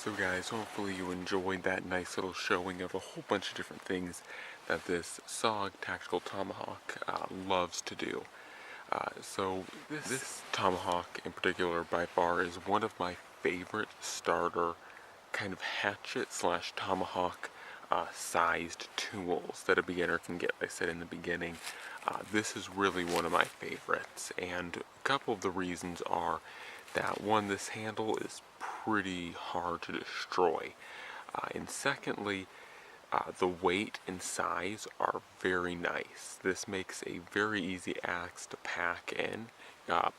So guys, hopefully you enjoyed that nice little showing of a whole bunch of different things that this SOG Tactical Tomahawk loves to do. So this Tomahawk in particular by far is one of my favorite starter kind of hatchet slash tomahawk sized tools that a beginner can get. Like I said in the beginning, this is really one of my favorites, and a couple of the reasons are that one, this handle is pretty hard to destroy, and secondly, the weight and size are very nice. This makes a very easy axe to pack in,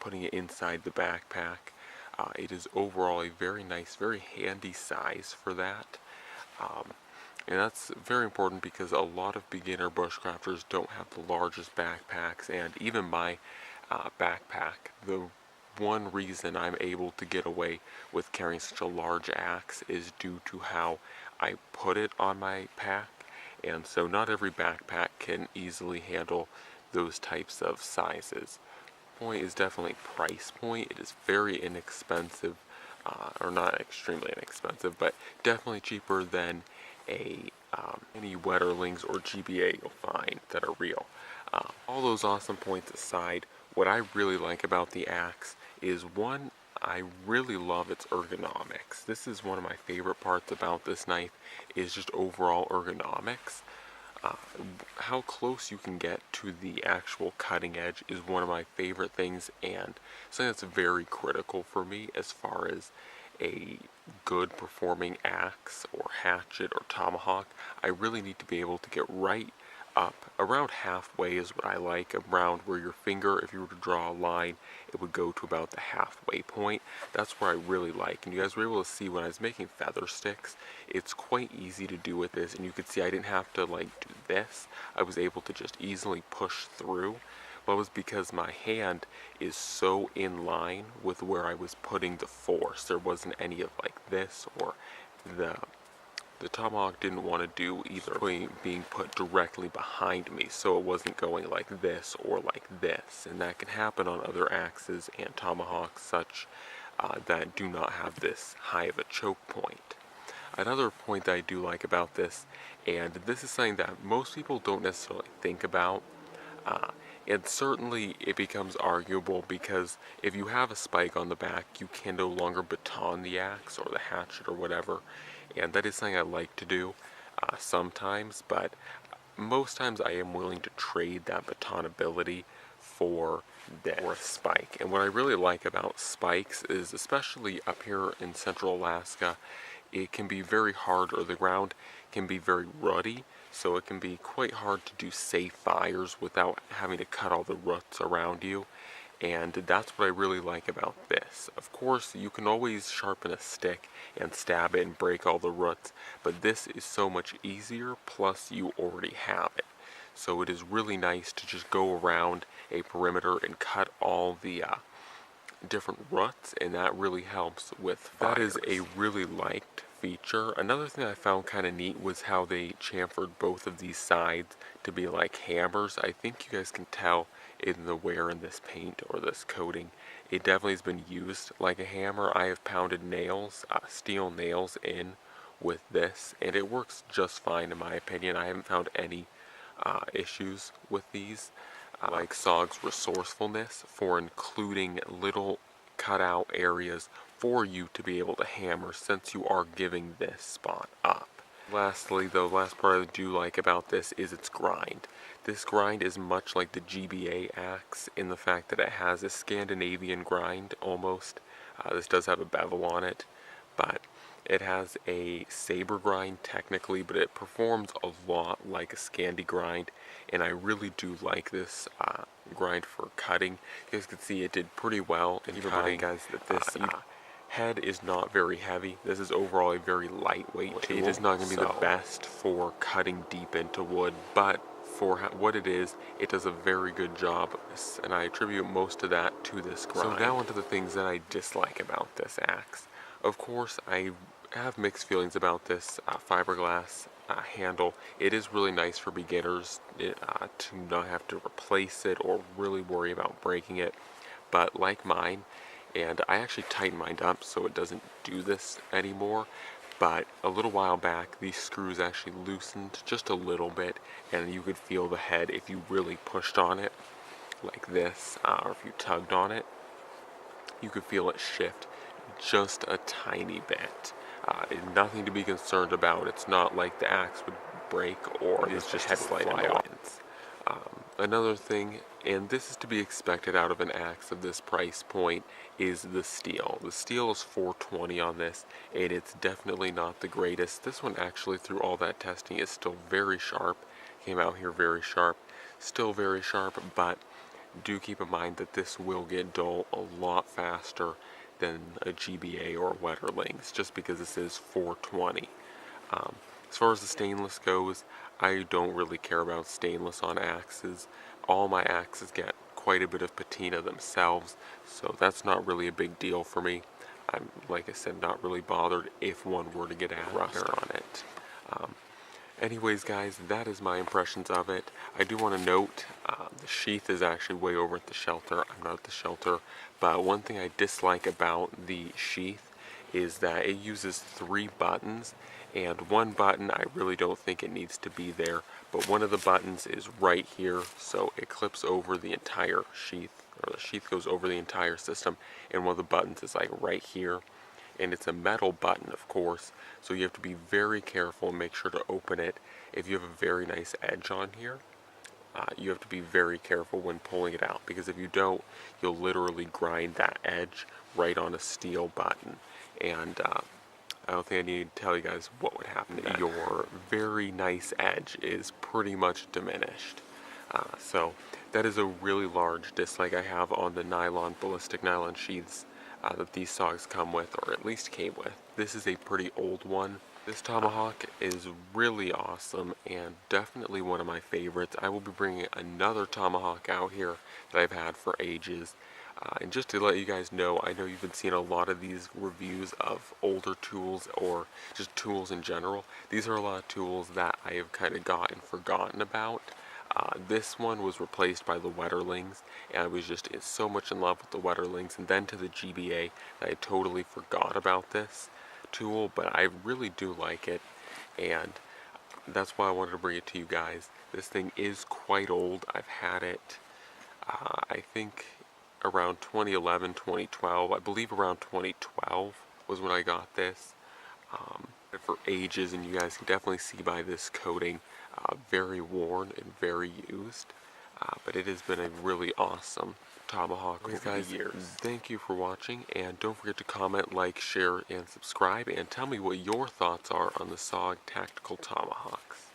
putting it inside the backpack. It is overall a very nice, very handy size for that. And that's very important because a lot of beginner bushcrafters don't have the largest backpacks, and even my backpack, the one reason I'm able to get away with carrying such a large axe is due to how I put it on my pack, and so not every backpack can easily handle those types of sizes. Point is definitely price point. It is very inexpensive, or not extremely inexpensive, but definitely cheaper than any Wetterlings or GBA you'll find that are real. All those awesome points aside, what I really like about the axe is, one, I really love its ergonomics. This is one of my favorite parts about this knife, is just overall ergonomics. How close you can get to the actual cutting edge is one of my favorite things, and something that's very critical for me as far as a good performing axe or hatchet or tomahawk. I really need to be able to get right up around halfway is what I like, around where your finger, if you were to draw a line, it would go to about the halfway point. That's where I really like, and you guys were able to see when I was making feather sticks, it's quite easy to do with this, and you could see I didn't have to like do this. I was able to just easily push through. But it was because my hand is so in line with where I was putting the force. There wasn't any of like this, or the tomahawk didn't want to do either being put directly behind me, so it wasn't going like this or like this, and that can happen on other axes and tomahawks such that do not have this high of a choke point. Another point that I do like about this, and this is something that most people don't necessarily think about, and certainly it becomes arguable because if you have a spike on the back, you can no longer baton the axe or the hatchet or whatever, and that is something I like to do sometimes, but most times I am willing to trade that baton ability for this spike. And what I really like about spikes is, especially up here in central Alaska, it can be very hard, or the ground can be very rutty, so it can be quite hard to do safe fires without having to cut all the roots around you. And that's what I really like about this. Of course, you can always sharpen a stick and stab it and break all the roots, but this is so much easier, plus you already have it. So it is really nice to just go around a perimeter and cut all the different roots, and that really helps with fires. That is a really liked feature. Another thing I found kind of neat was how they chamfered both of these sides to be like hammers. I think you guys can tell in the wear in this paint or this coating, it definitely has been used like a hammer. I have pounded nails, steel nails in with this, and it works just fine in my opinion. I haven't found any issues with these. Like SOG's resourcefulness for including little cutout areas for you to be able to hammer, since you are giving this spot up. Lastly, the last part I do like about this is its grind. This grind is much like the GBA axe in the fact that it has a Scandinavian grind almost. This does have a bevel on it, but it has a saber grind technically, but it performs a lot like a Scandi grind, and I really do like this grind for cutting. You guys can see it did pretty well in cutting, guys, that this head is not very heavy. This is overall a very lightweight tool. It is not going to be the best for cutting deep into wood, but for what it is, it does a very good job, and I attribute most of that to this grind. So now onto the things that I dislike about this axe. Of course, I have mixed feelings about this fiberglass handle. It is really nice for beginners to not have to replace it or really worry about breaking it, but like mine, and I actually tightened mine up so it doesn't do this anymore, but a little while back these screws actually loosened just a little bit, and you could feel the head if you really pushed on it like this, or if you tugged on it, you could feel it shift just a tiny bit. Nothing to be concerned about. It's not like the axe would break or it's just a slight annoyance. Another thing, and this is to be expected out of an axe of this price point, is the steel. The steel is $420 on this, and it's definitely not the greatest. This one actually, through all that testing, is still very sharp. Came out here very sharp. Still very sharp, but do keep in mind that this will get dull a lot faster than a GBA or Wetterlings, just because this is $420. As far as the stainless goes, I don't really care about stainless on axes. All my axes get quite a bit of patina themselves, so that's not really a big deal for me. I'm, like I said, not really bothered if one were to get a rust on it. Anyways, guys, that is my impressions of it. I do want to note, the sheath is actually way over at the shelter. I'm not at the shelter, but one thing I dislike about the sheath is that it uses 3 buttons, and one button I really don't think it needs to be there, but one of the buttons is right here, so it clips over the entire sheath, or the sheath goes over the entire system, and one of the buttons is like right here. And it's a metal button, of course, so you have to be very careful and make sure to open it. If you have a very nice edge on here, you have to be very careful when pulling it out, because if you don't, you'll literally grind that edge right on a steel button, and I don't think I need to tell you guys what would happen. Your very nice edge is pretty much diminished. So that is a really large dislike I have on the ballistic nylon sheaths that these SOGs come with, or at least came with. This is a pretty old one. This Tomahawk is really awesome and definitely one of my favorites. I will be bringing another Tomahawk out here that I've had for ages. And just to let you guys know, I know you've been seeing a lot of these reviews of older tools or just tools in general. These are a lot of tools that I have kind of forgotten about. This one was replaced by the Wetterlings, and I was just so much in love with the Wetterlings, and then to the GBA that I totally forgot about this tool, but I really do like it, and that's why I wanted to bring it to you guys. This thing is quite old. I've had it, I think, around 2011, 2012. I believe around 2012 was when I got this. For ages, and you guys can definitely see by this coating, very worn and very used. But it has been a really awesome Tomahawk over the years. Thank you for watching, and don't forget to comment, like, share, and subscribe, and tell me what your thoughts are on the SOG Tactical Tomahawks.